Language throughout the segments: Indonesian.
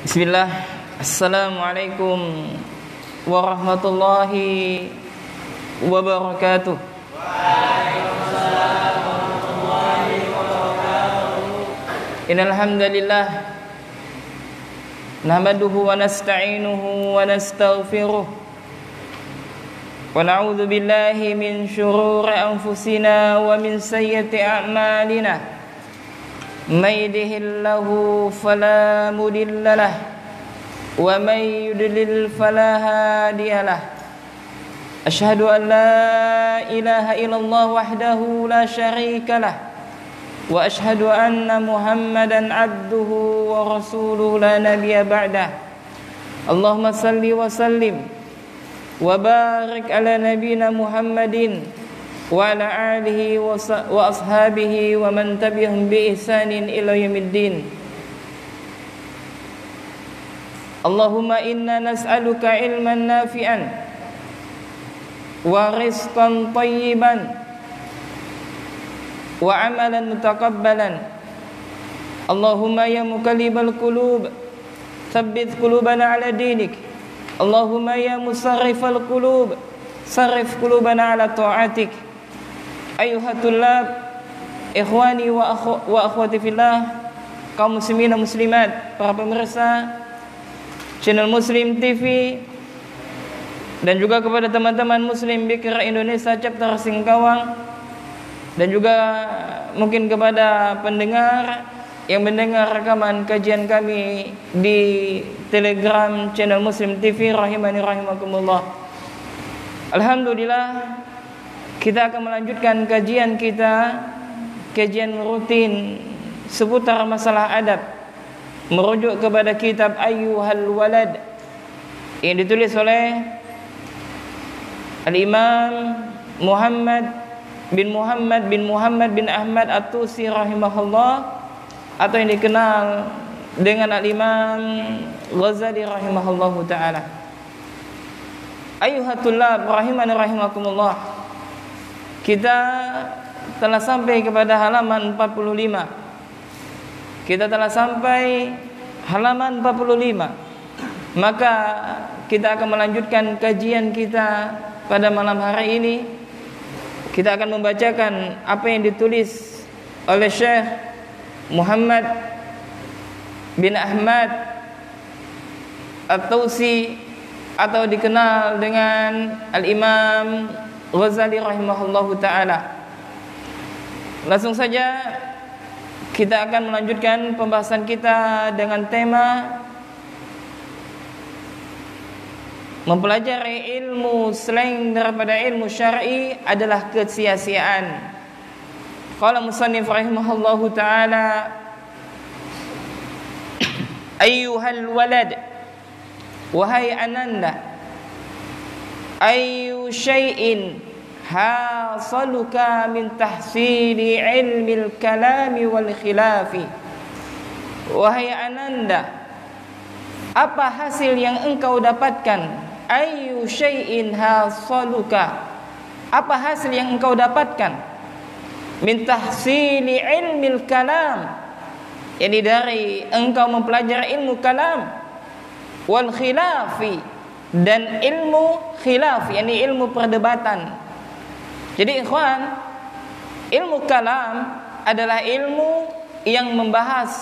Bismillah. Assalamualaikum warahmatullahi wabarakatuh. Waalaikumsalam warahmatullahi wabarakatuh. Innal hamdalillah nahmaduhu wa nasta'inuhu wa nastaghfiruh wa na'udzu billahi min shururi anfusina wa min sayyiati a'malina. May yahdihillahu fala mudilla lahu wa may yudlil fala hadiya lahu. Asyhadu an la ilaha illallah wahdahu la syarika lahu wa asyhadu anna Muhammadan abduhu wa rasuluhu la nabiyya ba'dah. Allahumma salli wa sallim wa barik ala nabiyyina Muhammadin wa ala alihi wa ashabihi wa man tabi'ahum bi ihsanin ila yaumiddin. Allahumma inna nas'aluka ilman nafi'an wa rizqan thayyiban wa amalan mutaqabbalan. Allahumma ya muqallibal qulub tsabbit qulubana ala dinik. Allahumma ya musarrifal qulub sarrif qulubana ala ta'atik. Ayuhat tullab, ikhwani wa akhwati fillah, kaum muslimin dan muslimat, para pemirsa channel Muslim TV, dan juga kepada teman-teman Muslim Bikra Indonesia chapter Singkawang, dan juga mungkin kepada pendengar yang mendengar rekaman kajian kami di Telegram channel Muslim TV rahimani rahimakumullah. Alhamdulillah, kita akan melanjutkan kajian kita, kajian rutin seputar masalah adab, merujuk kepada kitab Ayyuhal Walad yang ditulis oleh Al-Imam Muhammad bin Ahmad At-Tusi rahimahullah, atau yang dikenal dengan Al-Imam Ghazali rahimahullahu ta'ala. Ayyuhatullah rahimani rahimakumullah, kita telah sampai kepada halaman 45. Kita telah sampai halaman 45. Maka kita akan melanjutkan kajian kita pada malam hari ini. Kita akan membacakan apa yang ditulis oleh Syekh Muhammad bin Ahmad At-Tusi, atau dikenal dengan Al-Imam Ghazali rahimahullahu ta'ala. Langsung saja kita akan melanjutkan pembahasan kita dengan tema mempelajari ilmu selain daripada ilmu syar'i adalah kesia-siaan. Qala musannif rahimahullahu ta'ala, ayyuhal walad, wahai ananda, ayu syai'in hasaluka min tahsili ilmil kalami wal khilafi. Wahai ananda, apa hasil yang engkau dapatkan? Ayu syai'in hasaluka, apa hasil yang engkau dapatkan? Min tahsili ilmil kalam, yakni dari engkau mempelajari ilmu kalam, wal khilafi, dan ilmu khilaf, yakni ilmu perdebatan. Jadi ikhwan, ilmu kalam adalah ilmu yang membahas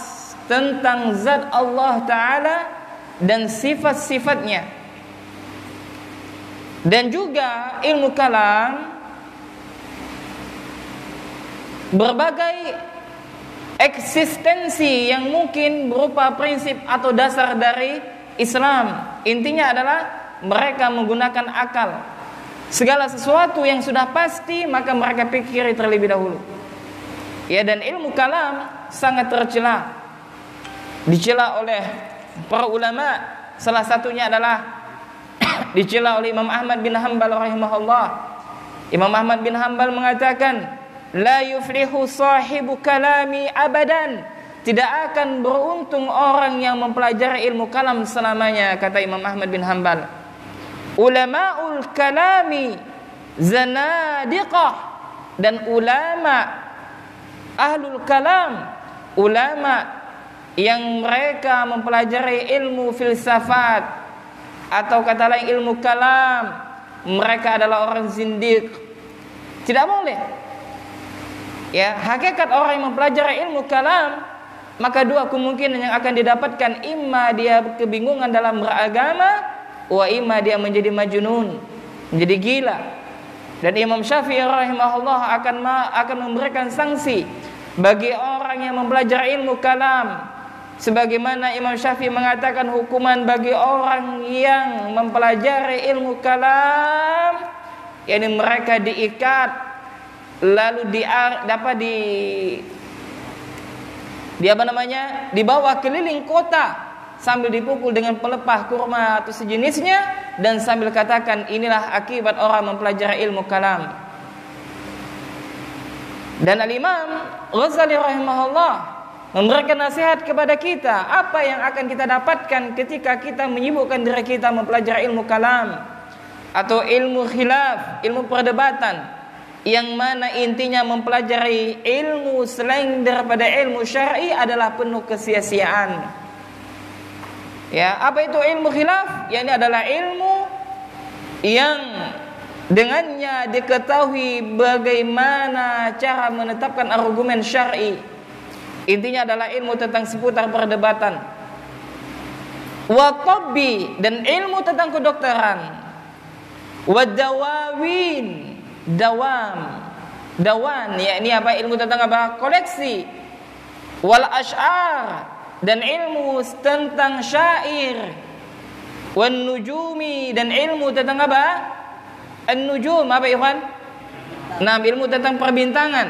tentang zat Allah Ta'ala dan sifat-sifatnya. Dan juga ilmu kalam berbagai eksistensi yang mungkin berupa prinsip atau dasar dari Islam. Intinya adalah mereka menggunakan akal. Segala sesuatu yang sudah pasti maka mereka pikiri terlebih dahulu. Ya, dan ilmu kalam sangat tercela, dicela oleh para ulama. Salah satunya adalah dicela oleh Imam Ahmad bin Hanbal rahimahullah. Imam Ahmad bin Hanbal mengatakan, la yuflihu sahibu kalami abadan, tidak akan beruntung orang yang mempelajari ilmu kalam selamanya, kata Imam Ahmad bin Hanbal. Ulama'ul kalami zanadiqah, dan ulama ahlul kalam, ulama yang mereka mempelajari ilmu filsafat atau kata lain ilmu kalam, mereka adalah orang zindiq. Tidak boleh. Ya, hakikat orang yang mempelajari ilmu kalam, maka dua kemungkinan yang akan didapatkan, imma dia kebingungan dalam beragama, wa imma dia menjadi majnun, menjadi gila. Dan Imam Syafi'i rahimahullah akan memberikan sanksi bagi orang yang mempelajari ilmu kalam, sebagaimana Imam Syafi'i mengatakan hukuman bagi orang yang mempelajari ilmu kalam, yakni mereka diikat lalu dibawa keliling kota sambil dipukul dengan pelepah kurma atau sejenisnya, dan sambil katakan inilah akibat orang mempelajari ilmu kalam. Dan Al-Imam Ghazali rahimahullah memberikan nasihat kepada kita, apa yang akan kita dapatkan ketika kita menyibukkan diri kita mempelajari ilmu kalam atau ilmu khilaf, ilmu perdebatan, yang mana intinya mempelajari ilmu selain daripada ilmu syar'i adalah penuh kesia-siaan. Ya, apa itu ilmu khilaf? Ya, ini adalah ilmu yang dengannya diketahui bagaimana cara menetapkan argumen syar'i. Intinya adalah ilmu tentang seputar perdebatan. Wa tabbi, dan ilmu tentang kedokteran. Wa dawawin, dawan, yakni apa? Ilmu tentang apa? Koleksi. Wal asy'ar, dan ilmu tentang syair. Wan nujumi, dan ilmu tentang apa? An-nujum, apa ikhwan? Nah, ilmu tentang perbintangan.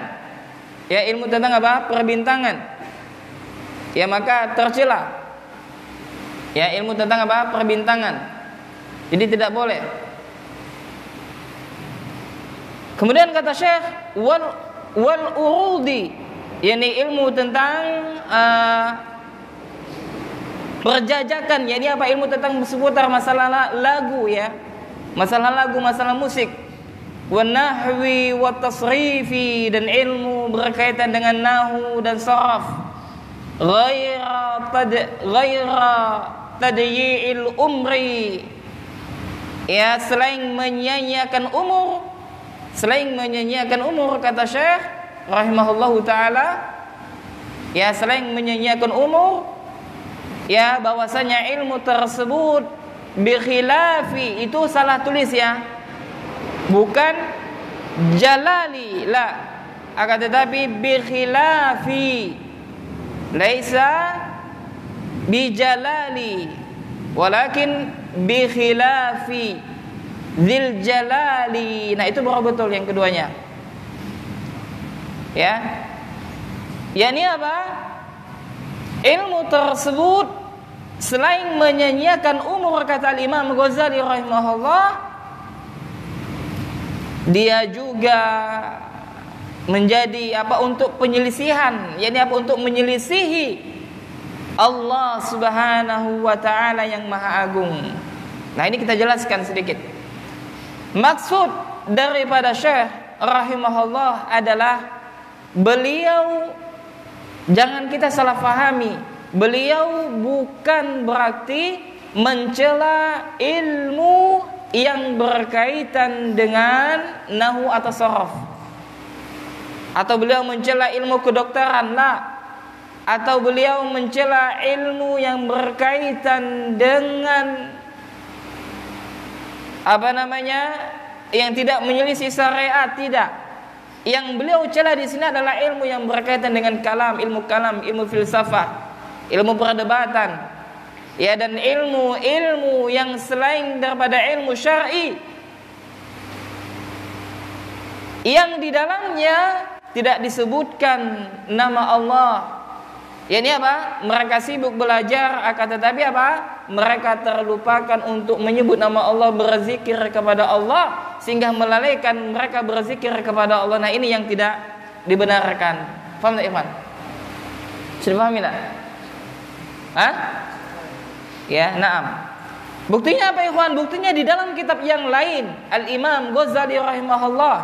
Ya, ilmu tentang apa? Perbintangan. Ya, maka tercela. Ya, ilmu tentang apa? Perbintangan. Jadi tidak boleh. Kemudian kata Syekh wal urudi, yakni ilmu tentang perjajakan, yakni apa? Ilmu tentang seputar masalah lagu, ya. Masalah lagu, masalah musik. Wan nahwi wat tasrifi, dan ilmu berkaitan dengan nahwu dan saraf. Ghaira tadyi'il umri. Ya, selain menyanyiakan umur, kata Syekh rahimahullahu taala, ya, selain menyanyiakan umur, ya, bahwasanya ilmu tersebut bi khilafi, itu salah tulis, ya, bukan jalali, la, akan tetapi bi khilafi, laisa bi jalali, walakin bi khilafi dzil jalali. Nah, itu baru betul yang keduanya. Ya. Yakni apa? Ilmu tersebut selain menyanyiakan umur, kata Imam Ghazali rahimahullah, dia juga menjadi apa? Untuk penyelisihan, yakni apa? Untuk menyelisihi Allah Subhanahu wa taala yang Maha Agung. Nah, ini kita jelaskan sedikit. Maksud daripada Syekh rahimahullah adalah beliau, jangan kita salah fahami, beliau bukan berarti mencela ilmu yang berkaitan dengan nahwu atau saraf, atau beliau mencela ilmu kedokteran, lah, atau beliau mencela ilmu yang berkaitan dengan yang tidak menyelisih syariat, tidak. Yang beliau cela di sini adalah ilmu yang berkaitan dengan kalam, ilmu filsafat, ilmu perdebatan, ya, dan ilmu yang selain daripada ilmu syar'i, yang di dalamnya tidak disebutkan nama Allah. Ya, ini apa? Mereka sibuk belajar, akan tetapi apa? Mereka terlupakan untuk menyebut nama Allah, berzikir kepada Allah, sehingga melalaikan mereka berzikir kepada Allah. Nah, ini yang tidak dibenarkan. Faham tak, Ikhwan? Sudah paham tak? Hah? Ya, na'am. Buktinya apa, Ikhwan? Buktinya di dalam kitab yang lain, Al-Imam Ghazali rahimahullah,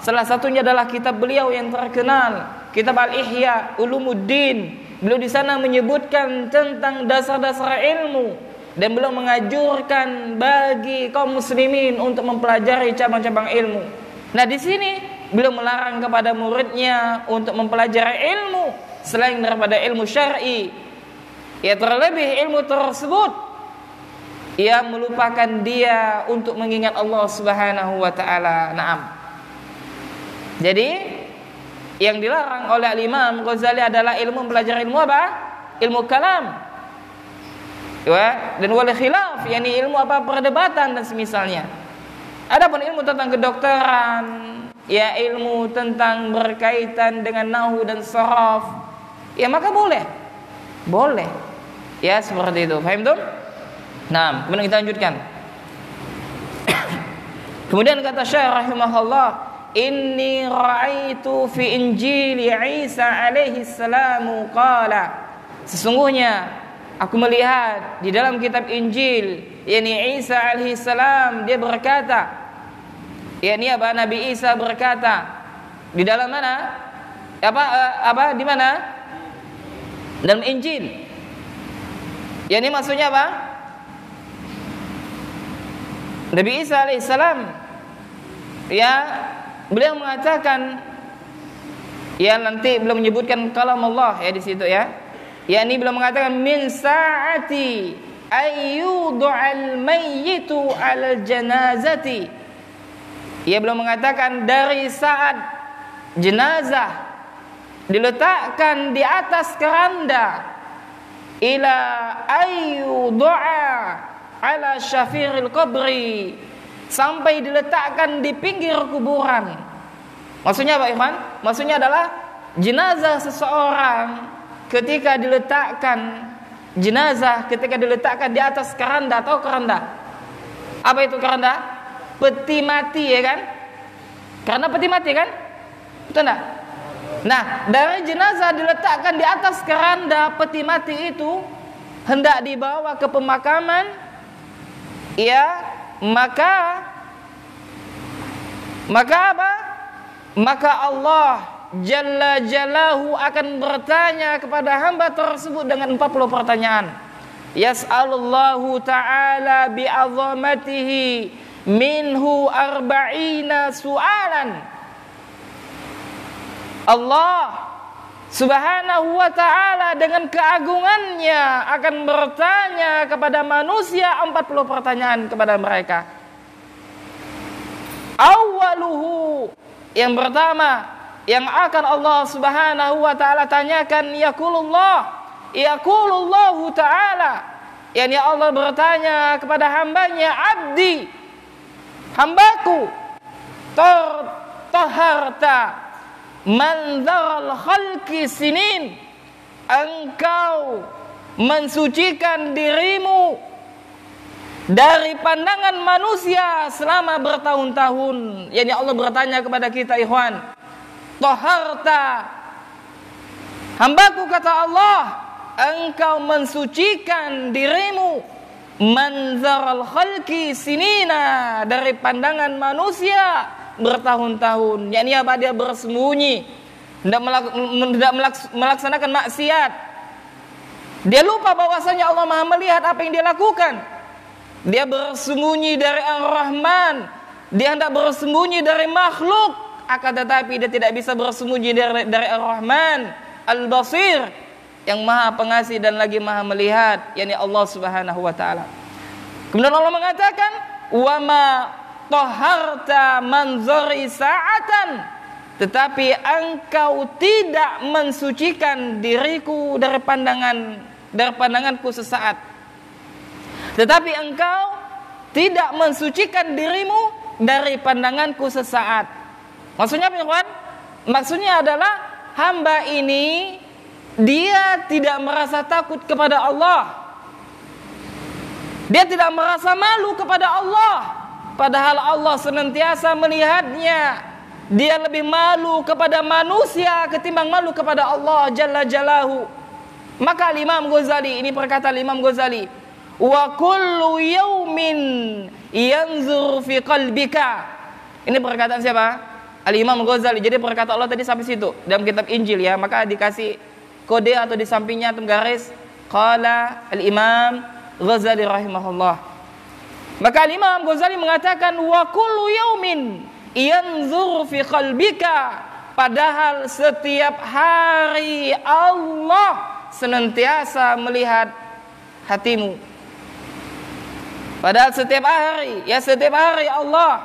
salah satunya adalah kitab beliau yang terkenal, kitab Al-Ihya Ulumuddin, beliau di sana menyebutkan tentang dasar-dasar ilmu dan beliau menganjurkan bagi kaum muslimin untuk mempelajari cabang-cabang ilmu. Nah, di sini beliau melarang kepada muridnya untuk mempelajari ilmu selain daripada ilmu syar'i. Ya, terlebih ilmu tersebut ia melupakan dia untuk mengingat Allah Subhanahu wa taala. Naam. Jadi yang dilarang oleh Imam Ghazali adalah ilmu mempelajari ilmu apa? Ilmu kalam. Ya, dan wal khilaf, yakni ilmu apa? Perdebatan dan semisalnya. Adapun ilmu tentang kedokteran, ya ilmu tentang berkaitan dengan nahwu dan sharaf, ya maka boleh. Boleh. Ya, seperti itu. Paham tuh? Nah, kemudian kita lanjutkan. Kemudian kata Syekh rahimahullah, inni ra'aitu fi Injil Isa alaihi salamu qala. Sesungguhnya aku melihat di dalam kitab Injil, yakni Isa alaihi salam, dia berkata, yakni apa? Nabi Isa berkata di dalam mana? Apa di mana? Dalam Injil. Yakni maksudnya apa? Nabi Isa alaihissalam, ya beliau mengatakan, ya nanti beliau menyebutkan kalam Allah ya di situ ya. Ya ini beliau mengatakan min sa'ati ayyud'al mayyitu 'alal janazati. Ya beliau mengatakan dari saat jenazah diletakkan di atas keranda, ila ayyud'a ala syafiril qabri, sampai diletakkan di pinggir kuburan. Maksudnya apa, Ikhwan? Maksudnya adalah jenazah seseorang ketika diletakkan di atas keranda atau keranda. Apa itu keranda? Peti mati, ya kan? Karena peti mati kan? Betul enggak? Nah, dari jenazah diletakkan di atas keranda peti mati itu hendak dibawa ke pemakaman, ya, maka apa? Maka Allah Jalla Jalahu akan bertanya kepada hamba tersebut dengan 40 pertanyaan. Yas'alullahu ta'ala bi'azamatihi minhu arba'ina su'alan. Allah Subhanahu wa ta'ala dengan keagungannya akan bertanya kepada manusia 40 pertanyaan kepada mereka. Awaluhu, yang pertama yang akan Allah Subhanahu wa ta'ala tanyakan, yaqulullahu ta'ala, yakni Allah bertanya kepada hambanya, abdi, hambaku, taharta manzaral khalqi sinin, engkau mensucikan dirimu dari pandangan manusia selama bertahun-tahun. Yani Allah bertanya kepada kita, ikhwan, taharta, hambaku kata Allah, engkau mensucikan dirimu manzaral khalqi sinina, dari pandangan manusia bertahun-tahun. Yakni apa? Dia bersembunyi, tidak melaksanakan maksiat. Dia lupa bahwasanya Allah Maha melihat apa yang dia lakukan. Dia bersembunyi dari Ar-Rahman, dia hendak bersembunyi dari makhluk, akan tetapi dia tidak bisa bersembunyi dari Ar-Rahman Al-Basir, yang Maha Pengasih dan lagi Maha Melihat, yakni Allah Subhanahu wa taala. Kemudian Allah mengatakan, wa ma taharta manzari sa'atan, tetapi engkau tidak mensucikan diriku dari pandanganku sesaat. Tetapi engkau tidak mensucikan dirimu dari pandanganku sesaat. Maksudnya apa, Ikhwan? Maksudnya adalah hamba ini dia tidak merasa takut kepada Allah. Dia tidak merasa malu kepada Allah, padahal Allah senantiasa melihatnya. Dia lebih malu kepada manusia ketimbang malu kepada Allah Jalla Jalahu. Maka Imam Ghazali, ini perkataan Imam Ghazali, wa kullu yaumin yanzur fi qalbika. Ini perkataan siapa? Al-Imam Ghazali. Jadi perkataan Allah tadi sampai situ dalam kitab Injil ya, maka dikasih kode atau di sampingnya atau garis, qala al-Imam Ghazali rahimahullah. Maka Imam Ghazali mengatakan wa kullu yaumin yanzur fi qalbika, padahal setiap hari Allah senantiasa melihat hatimu. Padahal setiap hari Allah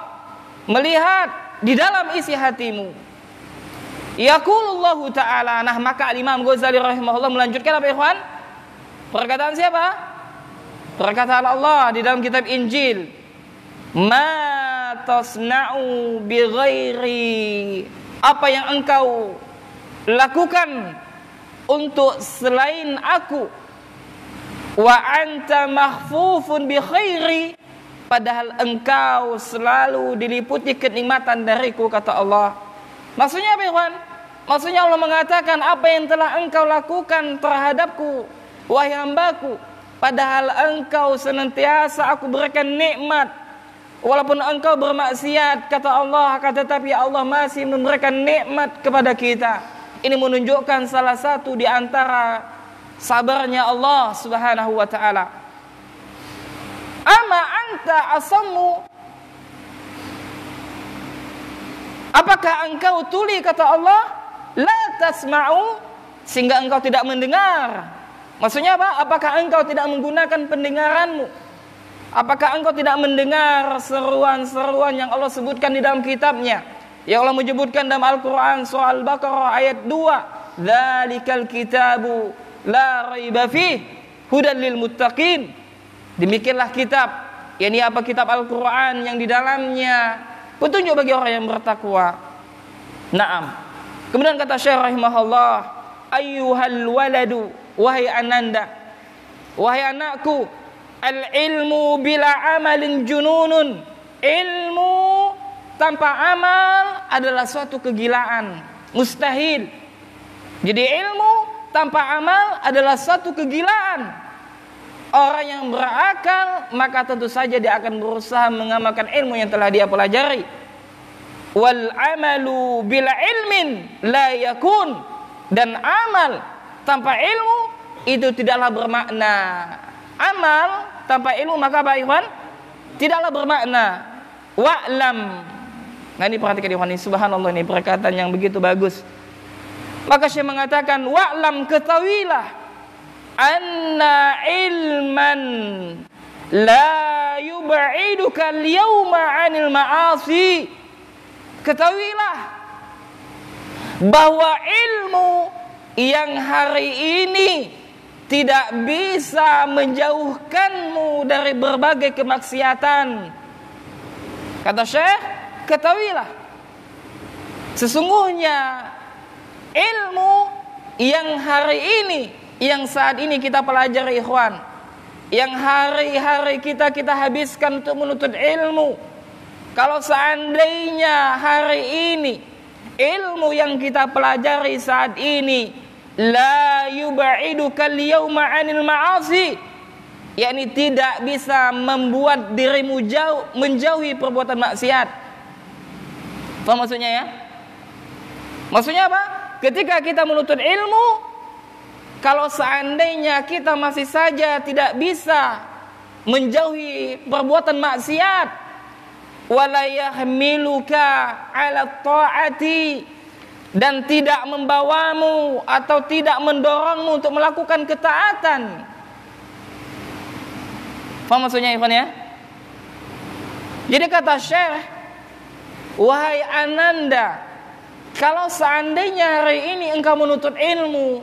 melihat di dalam isi hatimu. Yaqulullahu ta'ala. Nah, maka Imam Ghazali rahimahullah melanjutkan apa, ikhwan? Perkataan siapa? Perkataan Allah di dalam kitab Injil. Ma tasna'u bi ghairi. Apa yang engkau lakukan untuk selain aku. Wa anta mahfufun bi khairi, padahal engkau selalu diliputi kenikmatan dariku, kata Allah. Maksudnya apa, ikhwan? Maksudnya Allah mengatakan apa yang telah engkau lakukan terhadapku, wahai hambaku, padahal engkau senantiasa aku berikan nikmat. Walaupun engkau bermaksiat, kata Allah, tetapi Allah masih memberikan nikmat kepada kita. Ini menunjukkan salah satu di antara sabarnya Allah subhanahu wa ta'ala. Ama anta asammu, apakah engkau tuli, kata Allah, la tasma'u, sehingga engkau tidak mendengar. Maksudnya apa? Apakah engkau tidak menggunakan pendengaranmu? Apakah engkau tidak mendengar seruan-seruan yang Allah sebutkan di dalam kitabnya? Yang Allah menyebutkan dalam Al-Quran surah Al-Baqarah ayat 2, dzalikal kitabu la raiba fih hudan lil muttaqin. Demikianlah kitab, yakni apa, kitab Al-Qur'an yang di dalamnya petunjuk bagi orang yang bertakwa. Naam. Kemudian kata Syekh rahimahullah, ayyuhal waladu, wahai ananda, wahai anakku, al ilmu bila amalin jununun. Ilmu tanpa amal adalah suatu kegilaan, mustahil. Jadi ilmu tanpa amal adalah suatu kegilaan. Orang yang berakal maka tentu saja dia akan berusaha mengamalkan ilmu yang telah dia pelajari. Wal amalu bila ilmin la yakun, dan amal tanpa ilmu itu tidaklah bermakna. Amal tanpa ilmu maka apa, ikhwan? Tidaklah bermakna. Wa'lam. Nah, ini perhatikan, ikhwan, ini subhanallah, ini perkataan yang begitu bagus. Maka Syekh mengatakan, wa'lam, ketahuilah, anna ilman la yub'iduka al-yawma 'anil ma'asi. Ketahuilah bahwa ilmu yang hari ini tidak bisa menjauhkanmu dari berbagai kemaksiatan. Kata Syekh, ketahuilah, sesungguhnya ilmu yang hari ini, yang saat ini kita pelajari, ikhwan, yang hari-hari kita habiskan untuk menuntut ilmu, kalau seandainya hari ini ilmu yang kita pelajari saat ini la yub'iduka al-yawma 'anil ma'asi, yakni tidak bisa membuat dirimu menjauhi perbuatan maksiat. Paham maksudnya ya? Maksudnya apa? Ketika kita menuntut ilmu, kalau seandainya kita masih saja tidak bisa menjauhi perbuatan maksiat, wala yahmiluka 'ala ta'ati, dan tidak membawamu atau tidak mendorongmu untuk melakukan ketaatan. Paham maksudnya, ikhwan ya? Jadi kata Syekh, wahai ananda, kalau seandainya hari ini engkau menuntut ilmu,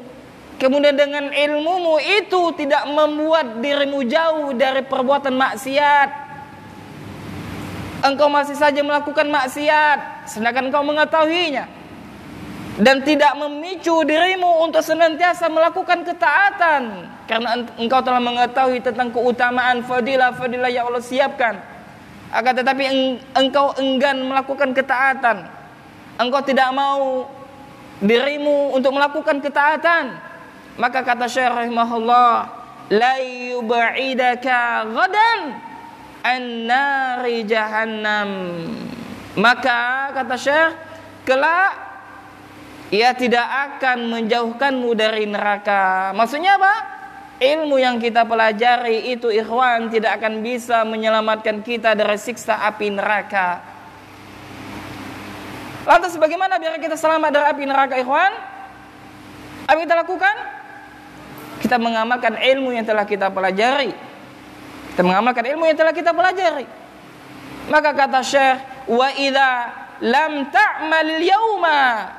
kemudian dengan ilmumu itu tidak membuat dirimu jauh dari perbuatan maksiat, engkau masih saja melakukan maksiat sedangkan engkau mengetahuinya, dan tidak memicu dirimu untuk senantiasa melakukan ketaatan karena engkau telah mengetahui tentang keutamaan fadilah-fadilah yang Allah siapkan, akan tetapi engkau enggan melakukan ketaatan, engkau tidak mau dirimu untuk melakukan ketaatan, maka kata Syekh rahimahullah, la yub'idaka ghadan an nari jahannam. Maka kata Syekh, kelak ia tidak akan menjauhkanmu dari neraka. Maksudnya apa? Ilmu yang kita pelajari itu ikhwan tidak akan bisa menyelamatkan kita dari siksa api neraka. Lantas bagaimana biar kita selamat dari api neraka ikhwan? Apa yang kita lakukan? Kita mengamalkan ilmu yang telah kita pelajari. Kita mengamalkan ilmu yang telah kita pelajari. Maka kata Syekh, wa idza lam ta'mal yauma,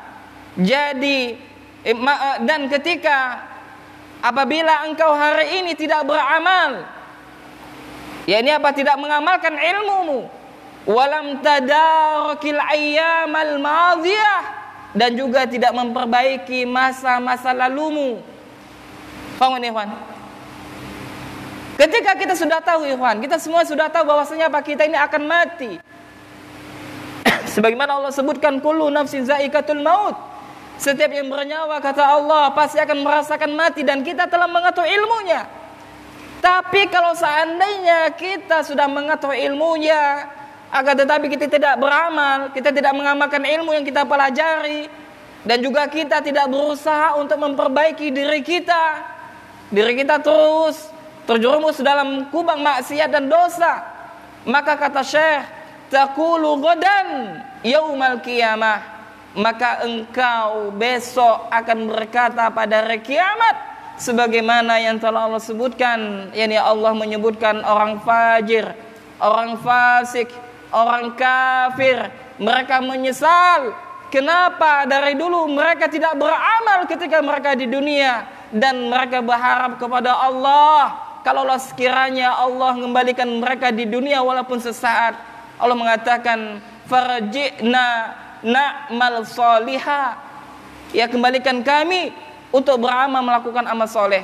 jadi dan ketika apabila engkau hari ini tidak beramal, yakni apa, tidak mengamalkan ilmumu, walam tadarakil ayyamal madhiyah, dan juga tidak memperbaiki masa-masa lalumu. Paham ikhwan? Ketika kita sudah tahu ikhwan, kita semua sudah tahu bahwasanya apa, kita ini akan mati. Sebagaimana Allah sebutkan, kullu nafsin za'iqatul maut. Setiap yang bernyawa, kata Allah, pasti akan merasakan mati, dan kita telah mengetahui ilmunya. Tapi kalau seandainya kita sudah mengetahui ilmunya, akan tetapi kita tidak beramal, kita tidak mengamalkan ilmu yang kita pelajari, dan juga kita tidak berusaha untuk memperbaiki diri kita terus terjerumus dalam kubang maksiat dan dosa, maka kata Syekh, taqulu ghadan yaumal qiyamah, maka engkau besok akan berkata pada hari kiamat sebagaimana yang telah Allah sebutkan, yakni Allah menyebutkan orang fajir, orang fasik, orang kafir, mereka menyesal kenapa dari dulu mereka tidak beramal ketika mereka di dunia, dan mereka berharap kepada Allah kalaulah sekiranya Allah mengembalikan mereka di dunia walaupun sesaat. Allah mengatakan, farji'na na'mal salihah, ya kembalikan kami untuk beramal, melakukan amal soleh.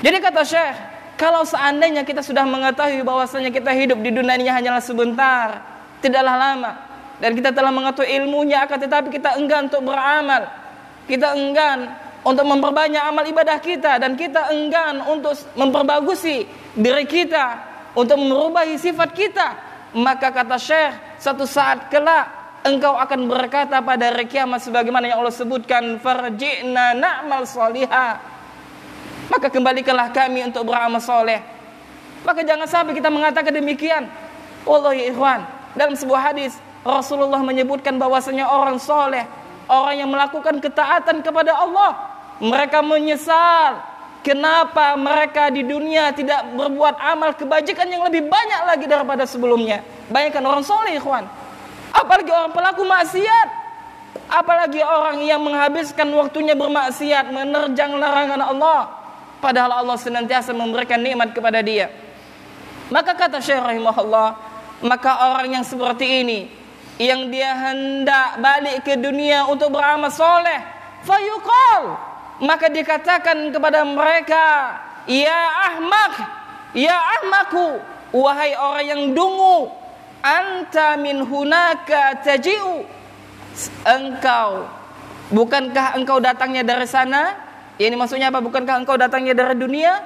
Jadi kata Syekh, kalau seandainya kita sudah mengetahui bahwasanya kita hidup di dunia ini hanyalah sebentar, tidaklah lama, dan kita telah mengetahui ilmunya, akan tetapi kita enggan untuk beramal, kita enggan untuk memperbanyak amal ibadah kita, dan kita enggan untuk memperbagusi diri kita, untuk merubah sifat kita, maka kata Syekh, satu saat kelak engkau akan berkata pada hari kiamat sebagaimana yang Allah sebutkan, farji'na na'mal salihah, maka kembalikanlah kami untuk beramal soleh. Maka jangan sampai kita mengatakan demikian. Wallahi ikhwan, dalam sebuah hadis Rasulullah menyebutkan bahwasanya orang soleh, orang yang melakukan ketaatan kepada Allah, mereka menyesal kenapa mereka di dunia tidak berbuat amal kebajikan yang lebih banyak lagi daripada sebelumnya. Bayangkan orang soleh ikhwan, apalagi orang pelaku maksiat, apalagi orang yang menghabiskan waktunya bermaksiat, menerjang larangan Allah, padahal Allah senantiasa memberikan nikmat kepada dia. Maka kata Syekh rahimahullah, maka orang yang seperti ini, yang dia hendak balik ke dunia untuk beramal soleh, fayuqal, maka dikatakan kepada mereka, ya ahmak, ya ahmaku, wahai orang yang dungu, anta min hunaka taji'u, bukankah engkau datangnya dari sana? Ini maksudnya apa? Bukankah engkau datangnya dari dunia?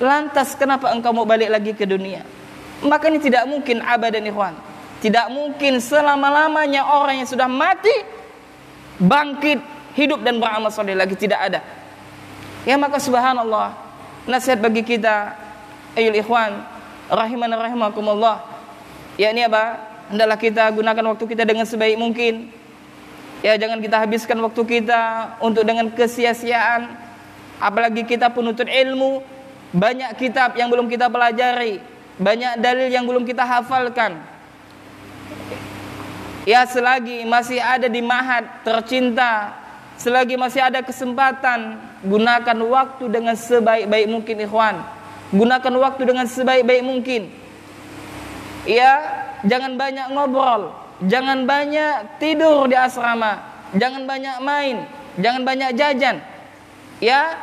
Lantas kenapa engkau mau balik lagi ke dunia? Maka ini tidak mungkin abadan ikhwan, tidak mungkin selama-lamanya orang yang sudah mati bangkit, hidup dan beramal soleh lagi, tidak ada. Ya maka subhanallah, nasihat bagi kita ayul ikhwan rahimana rahimakumullah, yakni apa? Hendaklah kita gunakan waktu kita dengan sebaik mungkin. Ya jangan kita habiskan waktu kita untuk dengan kesia-siaan. Apalagi kita penuntut ilmu, banyak kitab yang belum kita pelajari, banyak dalil yang belum kita hafalkan. Ya selagi masih ada di ma'had tercinta, selagi masih ada kesempatan, gunakan waktu dengan sebaik-baik mungkin ikhwan. Gunakan waktu dengan sebaik-baik mungkin. Ya, jangan banyak ngobrol, jangan banyak tidur di asrama, jangan banyak main, jangan banyak jajan. Ya,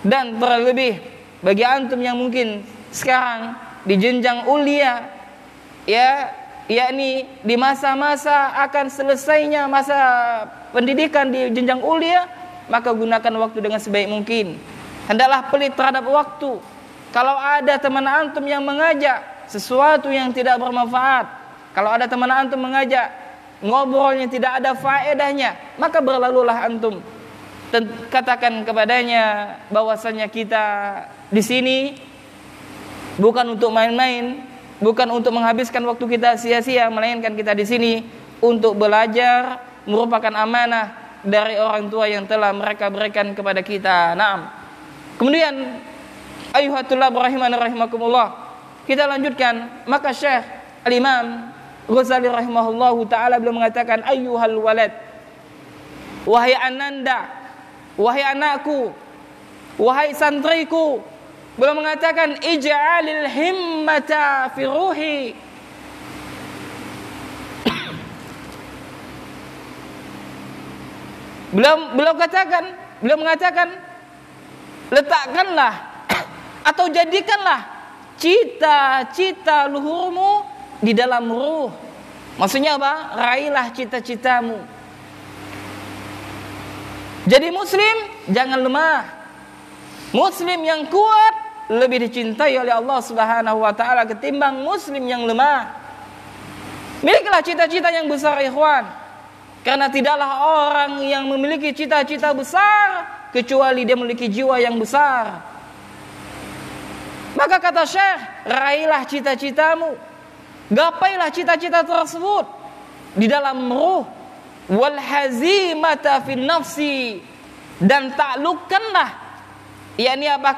dan terlebih bagi antum yang mungkin sekarang di jenjang ulia, ya, yakni di masa-masa akan selesainya masa pendidikan di jenjang ulia, maka gunakan waktu dengan sebaik mungkin. Hendaklah pelit terhadap waktu. Kalau ada teman antum yang mengajak sesuatu yang tidak bermanfaat, kalau ada teman antum mengajak ngobrolnya tidak ada faedahnya, maka berlalulah antum. Katakan kepadanya bahwasanya kita di sini bukan untuk main-main, bukan untuk menghabiskan waktu kita sia-sia, melainkan kita di sini untuk belajar, merupakan amanah dari orang tua yang telah mereka berikan kepada kita. Naam. Kemudian ayyuhatullah rahimani rahimakumullah, kita lanjutkan. Maka Syekh Al-Imam Ghazali rahimahullahu taala beliau mengatakan, ayyuhal walad, wahai ananda, wahai anakku, wahai santriku. Beliau mengatakan, ij'alil himmata fi ruhi. Beliau mengatakan, letakkanlah atau jadikanlah cita-cita luhurmu di dalam ruh. Maksudnya apa? Raihlah cita-citamu. Jadi muslim jangan lemah. Muslim yang kuat lebih dicintai oleh Allah Subhanahu wa taala ketimbang muslim yang lemah. Milikilah cita-cita yang besar, ikhwan. Karena tidaklah orang yang memiliki cita-cita besar kecuali dia memiliki jiwa yang besar. Maka kata Syekh, raihlah cita-citamu. Gapailah cita-cita tersebut di dalam ruh. Wal hazimata fin nafsi, dan taklukkanlah, yakni apa,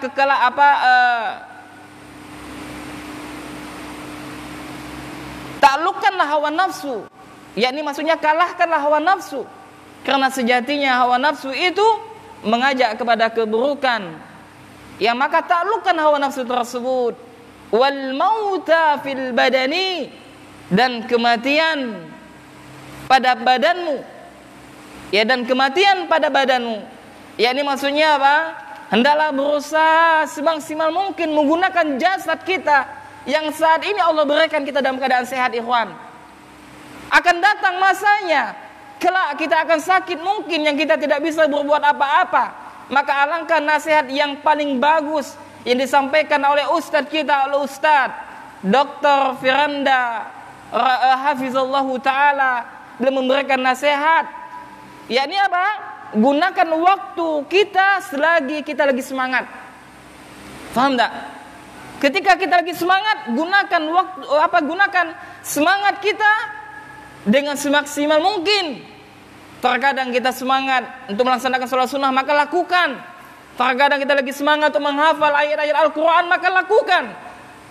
taklukkanlah hawa nafsu, yakni maksudnya kalahkanlah hawa nafsu, karena sejatinya hawa nafsu itu mengajak kepada keburukan. Ya, maka taklukkan hawa nafsu tersebut. Wal mauta fil badani, dan kematian pada badanmu. Ya, dan kematian pada badanmu. Ya, ini maksudnya apa? Hendaklah berusaha semaksimal mungkin menggunakan jasad kita yang saat ini Allah berikan kita dalam keadaan sehat, ikhwan. Akan datang masanya kelak kita akan sakit mungkin yang kita tidak bisa berbuat apa-apa. Maka alangkah nasihat yang paling bagus yang disampaikan oleh ustadz kita, oleh Ustadz Dr. Firanda hafizallahu ta'ala. Beliau memberikan nasihat, yakni apa? Gunakan waktu kita selagi kita lagi semangat. Faham tak? Ketika kita lagi semangat, gunakan semangat kita dengan semaksimal mungkin. Terkadang kita semangat untuk melaksanakan sholat sunnah, maka lakukan. Terkadang kita lagi semangat untuk menghafal ayat-ayat Al-Quran, maka lakukan.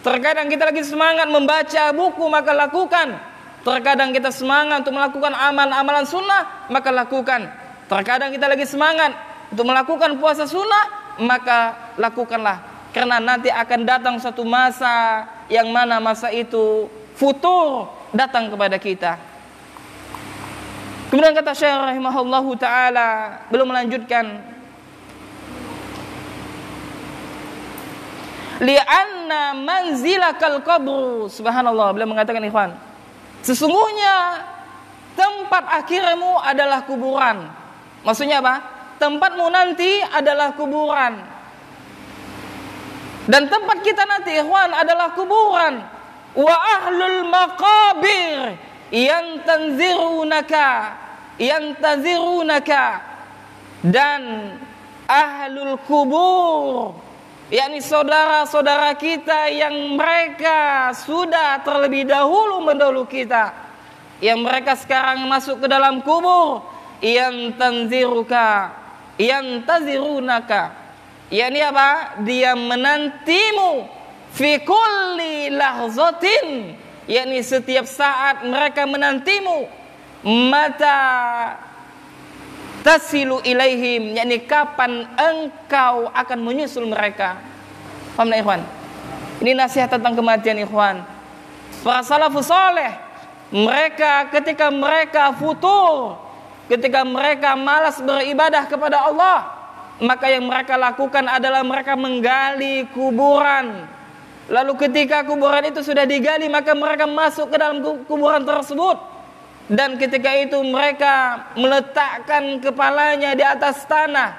Terkadang kita lagi semangat membaca buku, maka lakukan. Terkadang kita semangat untuk melakukan amalan sunnah, maka lakukan. Terkadang kita lagi semangat untuk melakukan puasa sunnah, maka lakukanlah. Karena nanti akan datang satu masa yang mana masa itu futur datang kepada kita. Kemudian kata Syekh rahimahullahu ta'ala, belum melanjutkan, li'anna manzilakal qabru. Subhanallah, beliau mengatakan, ikhwan, sesungguhnya tempat akhirmu adalah kuburan. Maksudnya apa? Tempatmu nanti adalah kuburan. Dan tempat kita nanti, ikhwan, adalah kuburan. Wa ahlul maqabir yantazirunaka, dan ahlul kubur, yakni saudara-saudara kita yang mereka sudah terlebih dahulu mendahulu kita, yang mereka sekarang masuk ke dalam kubur, yantazirunaka, yakni apa? Dia menantimu fi kulli lahzatin, yakni setiap saat mereka menantimu. Mata tasilu ilaihim, yakni kapan engkau akan menyusul mereka. Paham tak, ikhwan? Ini nasihat tentang kematian, ikhwan. Para salafus saleh, mereka ketika mereka futur, ketika mereka malas beribadah kepada Allah, maka yang mereka lakukan adalah mereka menggali kuburan. Lalu ketika kuburan itu sudah digali, maka mereka masuk ke dalam kuburan tersebut. Dan ketika itu mereka meletakkan kepalanya di atas tanah.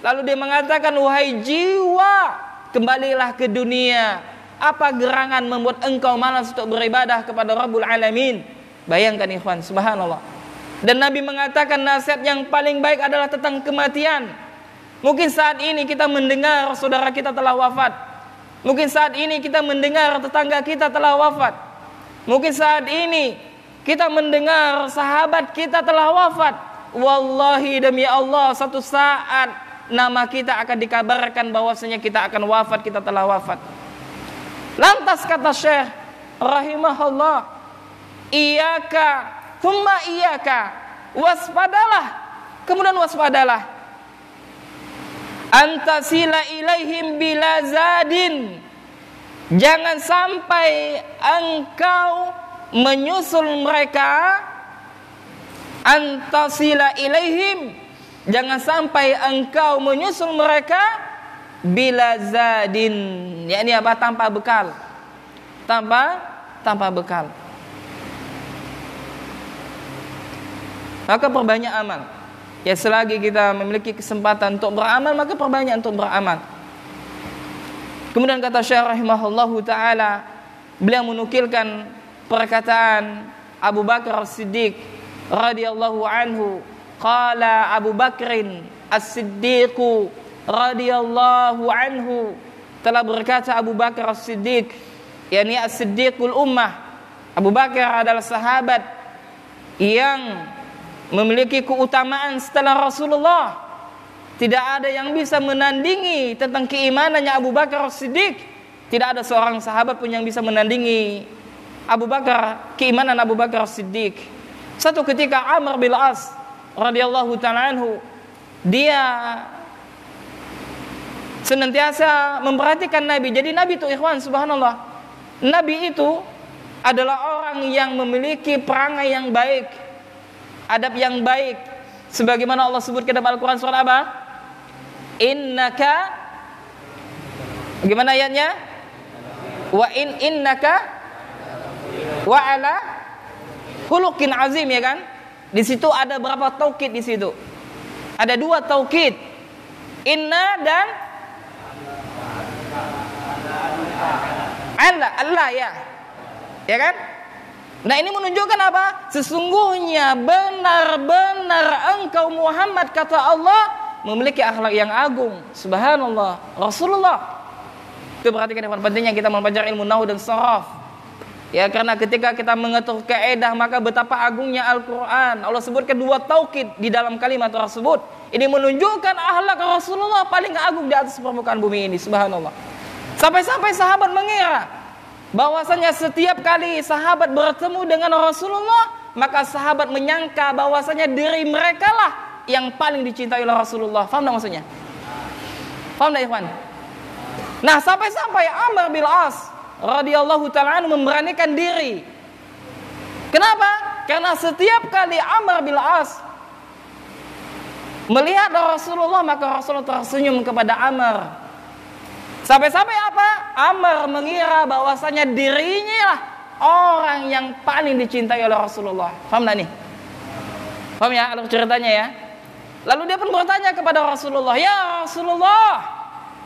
Lalu dia mengatakan, wahai jiwa, kembalilah ke dunia. Apa gerangan membuat engkau malas untuk beribadah kepada Rabbul Alamin? Bayangkan ikhwan, subhanallah. Dan Nabi mengatakan nasihat yang paling baik adalah tentang kematian. Mungkin saat ini kita mendengar saudara kita telah wafat. Mungkin saat ini kita mendengar tetangga kita telah wafat. Mungkin saat ini kita mendengar sahabat kita telah wafat. Wallahi demi Allah, satu saat nama kita akan dikabarkan bahwasanya kita akan wafat, kita telah wafat. Lantas kata Syekh rahimahullah, iyaka thumma iyaka, waspadalah, kemudian waspadalah, antasila ilaihim bila zadin, jangan sampai engkau menyusul mereka, antasila ilaihim, jangan sampai engkau menyusul mereka bila zadin, yakni apa? Tanpa bekal, tanpa bekal. Maka perbanyak amal. Ya, selagi kita memiliki kesempatan untuk beramal, maka perbanyak untuk beramal. Kemudian kata Syekh rahimahullahu taala, beliau menukilkan perkataan Abu Bakar As-Siddiq radhiyallahu anhu, qala Abu Bakrin As-Siddiq radhiyallahu anhu, telah berkata Abu Bakar As-Siddiq, yakni As-Siddiqul Ummah. Abu Bakar adalah sahabat yang memiliki keutamaan setelah Rasulullah. Tidak ada yang bisa menandingi tentang keimanannya Abu Bakar As-Siddiq. Tidak ada seorang sahabat pun yang bisa menandingi Abu Bakar, keimanan Abu Bakar As-Siddiq. Satu ketika Amr bin As radhiyallahu ta'ala anhu, dia senantiasa memperhatikan Nabi. Jadi Nabi itu ikhwan, subhanallah, Nabi itu adalah orang yang memiliki perangai yang baik, adab yang baik, sebagaimana Allah sebut dalam Al-Quran surah apa? Innaka, gimana ayatnya? Wa innaka wa ala khuluqin azim, ya kan? Di situ ada berapa taukid di situ? Ada 2 taukid. Inna dan Allah ya. Ya kan? Nah, ini menunjukkan apa? Sesungguhnya benar-benar engkau Muhammad, kata Allah, memiliki akhlak yang agung. Subhanallah. Rasulullah. Itu perhatikan yang pentingnya kita mempelajari ilmu nahwu dan sharaf. Ya, karena ketika kita mengatur kaidah, maka betapa agungnya Al-Quran. Allah sebutkan 2 taukid di dalam kalimat tersebut. Ini menunjukkan akhlak Rasulullah paling agung di atas permukaan bumi ini. Subhanallah. Sampai-sampai sahabat mengira bahwasanya setiap kali sahabat bertemu dengan Rasulullah, maka sahabat menyangka bahwasanya diri mereka lah yang paling dicintai oleh Rasulullah. Faham tak maksudnya? Faham tak, ikhwan? Nah, sampai-sampai Amr bin As radhiyallahu ta'ala anhu memberanikan diri. Kenapa? Karena setiap kali Amr bin As melihat Rasulullah, maka Rasulullah tersenyum kepada Amr. Sampai-sampai apa? Amr mengira bahwasanya dirinya lah orang yang paling dicintai oleh Rasulullah. Faham tak nih? Faham ya alur ceritanya ya? Lalu dia pun bertanya kepada Rasulullah, "Ya Rasulullah,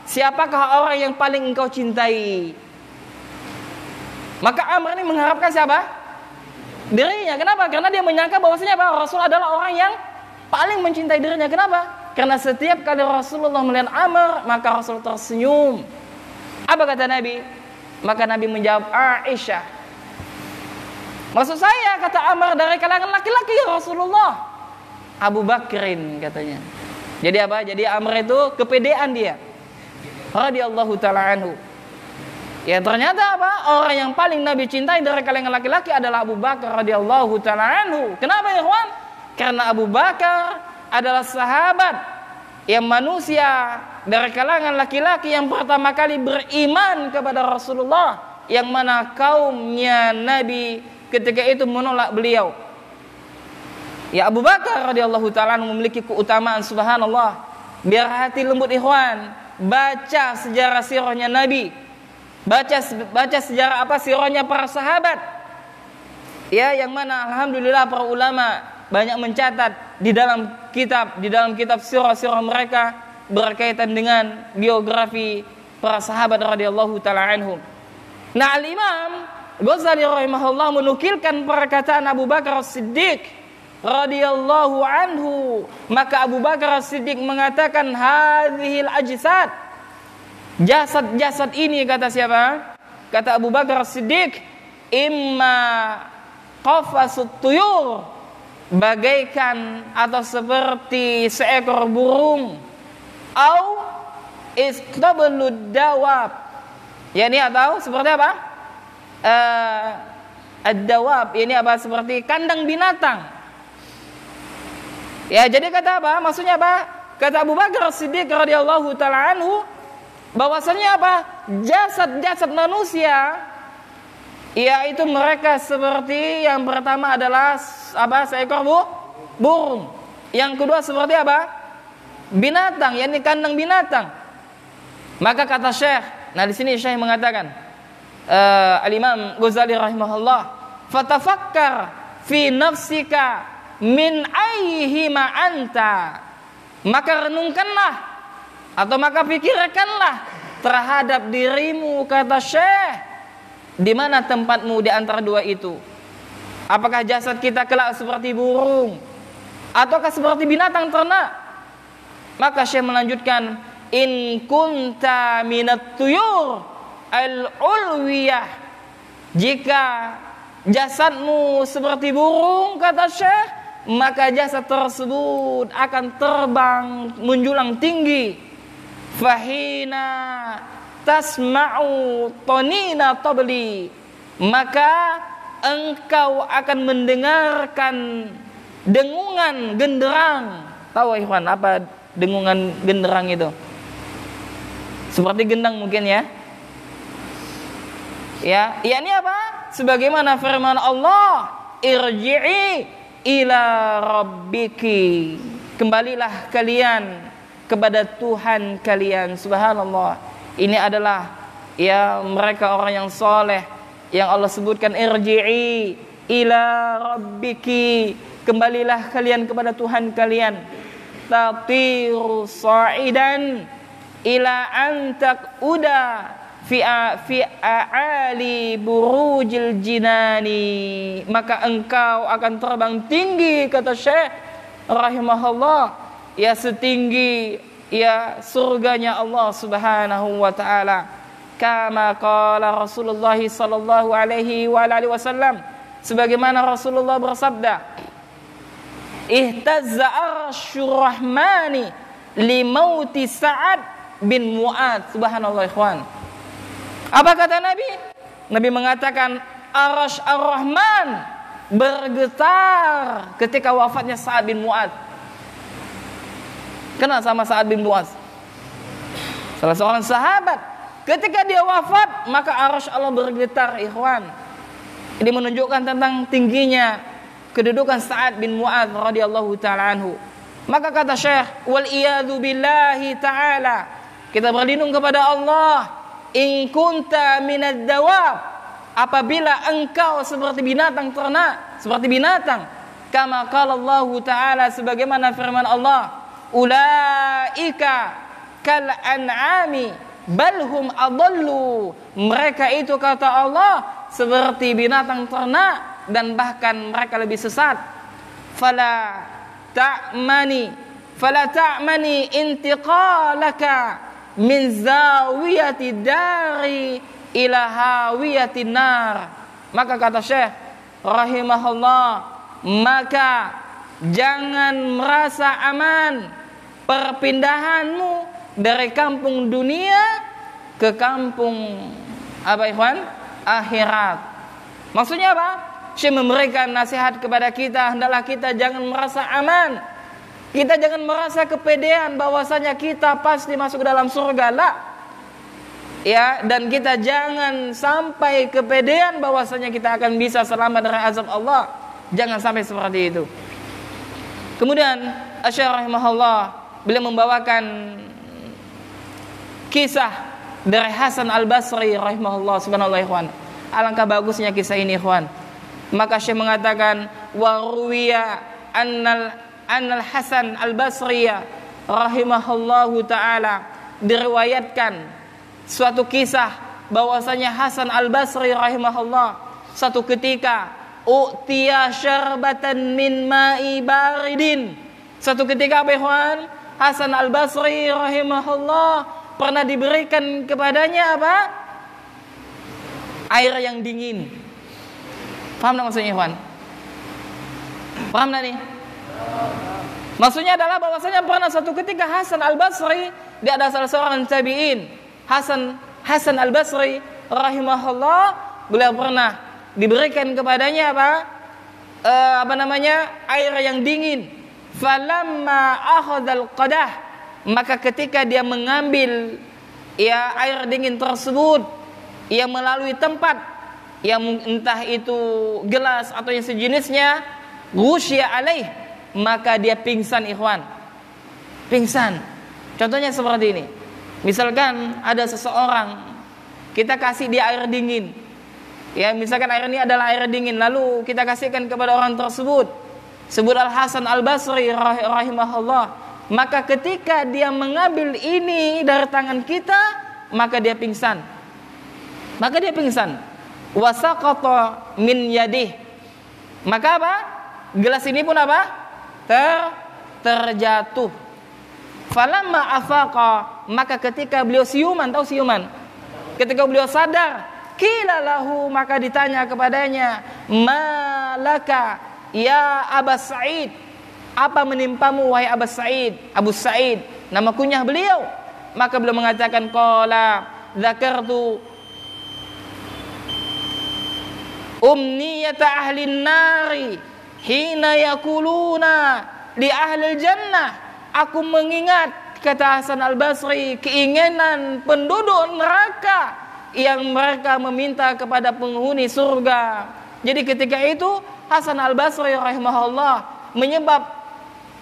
siapakah orang yang paling engkau cintai?" Maka Amr ini mengharapkan siapa? Dirinya. Kenapa? Karena dia menyangka bahwasanya apa? Rasul adalah orang yang paling mencintai dirinya. Kenapa? Karena setiap kali Rasulullah melihat Amr, maka Rasul tersenyum. Apa kata Nabi? Maka Nabi menjawab, Aisyah. Maksud saya, kata Amr, dari kalangan laki-laki ya Rasulullah, Abu Bakrin katanya. Jadi apa? Jadi Amr itu kepedean dia, radhiyallahu ta'ala anhu. Ya, ternyata apa? Orang yang paling Nabi cintai dari kalangan laki-laki adalah Abu Bakar radhiyallahu ta'ala anhu. Kenapa ya kawan? Karena Abu Bakar adalah sahabat yang manusia dari kalangan laki-laki yang pertama kali beriman kepada Rasulullah, yang mana kaumnya Nabi ketika itu menolak beliau. Ya, Abu Bakar radhiyallahu ta'ala memiliki keutamaan, subhanallah. Biar hati lembut ikhwan, baca sejarah sirahnya Nabi, baca sejarah apa sirahnya para sahabat. Ya, yang mana alhamdulillah para ulama banyak mencatat di dalam kitab sirah mereka berkaitan dengan biografi para sahabat radhiyallahu ta'ala anhum. Nah, Al-Imam Ghazali rahimahullah menukilkan perkataan Abu Bakar As-Siddiq radhiyallahu anhu. Maka Abu Bakar As-Siddiq mengatakan, hadhil ajsad, jasad-jasad ini, kata siapa? Kata Abu Bakar As-Siddiq, imma qafasut tuyur, bagaikan atau seperti seekor burung, au istablud dawab, yakni atau seperti apa? Ad-dawab, ini apa? Seperti kandang binatang. Ya, jadi kata apa? Maksudnya apa? Kata Abu Bakar Siddiq radhiyallahu taala anhu, bahwasanya apa? Jasad-jasad manusia, yaitu mereka seperti yang pertama adalah apa? Seekor burung. Yang kedua seperti apa? Binatang, yakni kandang binatang. Maka kata Syekh, nah di sini Syekh mengatakan, Al-Imam Ghazali rahimahullah, fatafakkar fi nafsika min ayyihima anta, maka renungkanlah atau maka pikirkanlah terhadap dirimu, kata Syekh, di mana tempatmu di antara dua itu. Apakah jasad kita kelak seperti burung ataukah seperti binatang ternak? Maka Syekh melanjutkan, in kunta minat tuyur al-ulwiyah, jika jasadmu seperti burung, kata Syekh, maka jasad tersebut akan terbang menjulang tinggi. Fahina tasma'u tonina tabli, maka engkau akan mendengarkan dengungan genderang. Tahu ikhwan apa dengungan genderang itu? Seperti gendang mungkin ya. Ya, yakni apa? Sebagaimana firman Allah, irji'i ila rabbiki, kembalilah kalian kepada Tuhan kalian. Subhanallah. Ini adalah ya mereka orang yang soleh yang Allah sebutkan, irji'i ila rabbiki, kembalilah kalian kepada Tuhan kalian. Tatiru sa'idan ila antak uda fi a'ali burujil jinani, maka engkau akan terbang tinggi, kata Syekh rahimahullah, ya setinggi ya surganya Allah Subhanahu wa taala. Kama qala Rasulullah sallallahu alaihi wa alihi wasallam, sebagaimana Rasulullah bersabda, ihtazza arsyur rahmani li mauti Sa'ad bin Mu'adz. Subhanallah ikhwan. Apa kata Nabi? Nabi mengatakan arasy ar-Rahman bergetar ketika wafatnya Sa'ad bin Mu'adz. Kenal sama Sa'ad bin Mu'adz? Salah seorang sahabat. Ketika dia wafat, maka arasy Allah bergetar, ikhwan. Ini menunjukkan tentang tingginya kedudukan Sa'ad bin Mu'adz radhiyallahu taala anhu. Maka kata Syekh, wal iyadu billahi taala, kita berlindung kepada Allah, in kunta minad dawab, apabila engkau seperti binatang ternak, seperti binatang, kama qala Allah taala, sebagaimana firman Allah, ulaika kal an'ami balhum adallu, mereka itu kata Allah seperti binatang ternak dan bahkan mereka lebih sesat. Fala ta'mani intiqalaka min zawiyati dari ila hawiyati nar. Maka kata Syekh rahimahullah, maka jangan merasa aman perpindahanmu dari kampung dunia ke kampung apa ikhwan? Akhirat. Maksudnya apa? Syekh memberikan nasihat kepada kita, hendaklah kita jangan merasa aman. Kita jangan merasa kepedean bahwasanya kita pasti masuk ke dalam surga, lah. Ya, dan kita jangan sampai kepedean bahwasanya kita akan bisa selamat dari azab Allah. Jangan sampai seperti itu. Kemudian Asy-Syaikh rahimahullah, beliau membawakan kisah dari Hasan Al-Basri rahimahullah. Subhanallah ikhwan. Alangkah bagusnya kisah ini ikhwan. Maka Syekh mengatakan, wa ruwiya annal Hasan Al-Basri rahimahullahu taala, diriwayatkan suatu kisah bahwasanya Hasan Al-Basri rahimahullah Satu ketika u'tiya syarbatan min ma'i baridin. Satu ketika apa ikhwan? Hasan Al-Basri rahimahullah pernah diberikan kepadanya apa? Air yang dingin. Paham tak maksudnya ikhwan? Paham tak nih? Maksudnya adalah bahwasanya pernah satu ketika Hasan Al-Basri, dia ada salah seorang tabi'in, Hasan Al-Basri rahimahullah, beliau pernah diberikan kepadanya air yang dingin. Falamma akhadhal qadah, maka ketika dia mengambil air dingin tersebut melalui tempat yang entah itu gelas atau yang sejenisnya, ghusya alaih, maka dia pingsan ikhwan. Pingsan. Contohnya seperti ini. Misalkan ada seseorang, kita kasih dia air dingin. Misalkan air ini adalah air dingin, lalu kita kasihkan kepada orang tersebut. Sebut Al-Hasan Al-Basri rahimahullah. Maka ketika dia mengambil ini dari tangan kita, maka dia pingsan. Wasaqata min yadih. Maka apa? Gelas ini pun apa? Terjatuh. Falamma afaqa, maka ketika beliau siuman, tahu siuman? Ketika beliau sadar, qila lahu, maka ditanya kepadanya, malaka ya Aba Sa'id, apa menimpamu wahai Aba Sa'id? Abu Sa'id, nama kunyah beliau. Maka beliau mengatakan, qala dzakartu umniyata ahli nari hina yakuluna di ahli jannah. Aku mengingat, kata Hasan Al-Basri, keinginan penduduk neraka yang mereka meminta kepada penghuni surga. Jadi ketika itu Hasan Al-Basri rahimahullah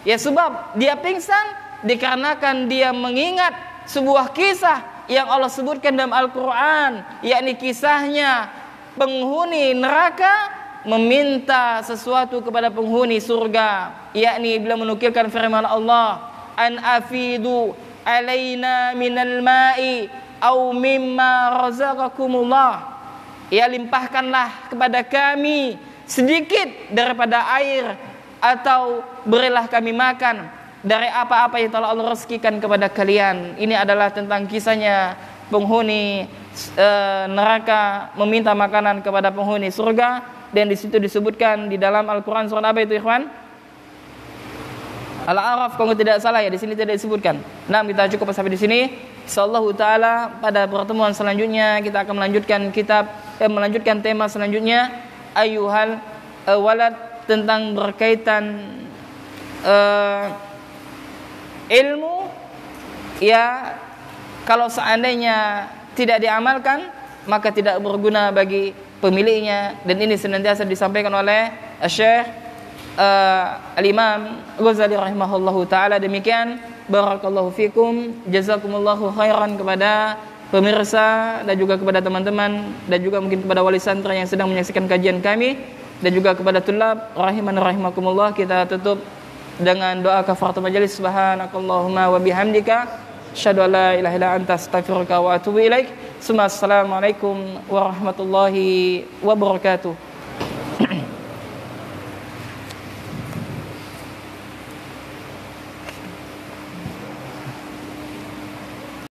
sebab dia pingsan dikarenakan dia mengingat sebuah kisah yang Allah sebutkan dalam Al-Quran, yakni kisahnya penghuni neraka meminta sesuatu kepada penghuni surga, yakni bila menukilkan firman Allah, an afidu alaina minal ma'i au mimma razaqakumullah, limpahkanlah kepada kami sedikit daripada air, atau berilah kami makan dari apa-apa yang telah Allah rezekikan kepada kalian. Ini adalah tentang kisahnya penghuni neraka meminta makanan kepada penghuni surga. Dan di situ disebutkan di dalam Al-Quran surat apa itu ikhwan? Al-A'raf kalau tidak salah ya, di sini tidak disebutkan. Nah, kita cukup sampai di sini. Insyaallah taala pada pertemuan selanjutnya kita akan melanjutkan tema selanjutnya, ayyuhal walad, tentang berkaitan ilmu kalau seandainya tidak diamalkan maka tidak berguna bagi pemiliknya. Dan ini senantiasa disampaikan oleh Syekh Al-Imam Ghazali rahimahullahu taala. Demikian, barakallahu fikum, jazakumullahu khairan kepada pemirsa dan juga kepada teman-teman dan juga mungkin kepada wali santri yang sedang menyaksikan kajian kami dan juga kepada tulab rahiman rahimakumullah. Kita tutup dengan doa kafaratul majelis. Subhanakallahumma wa bihamdika asyhadu an la ilaha illa anta astaghfiruka wa atubu ilaik. Assalamualaikum warahmatullahi wabarakatuh.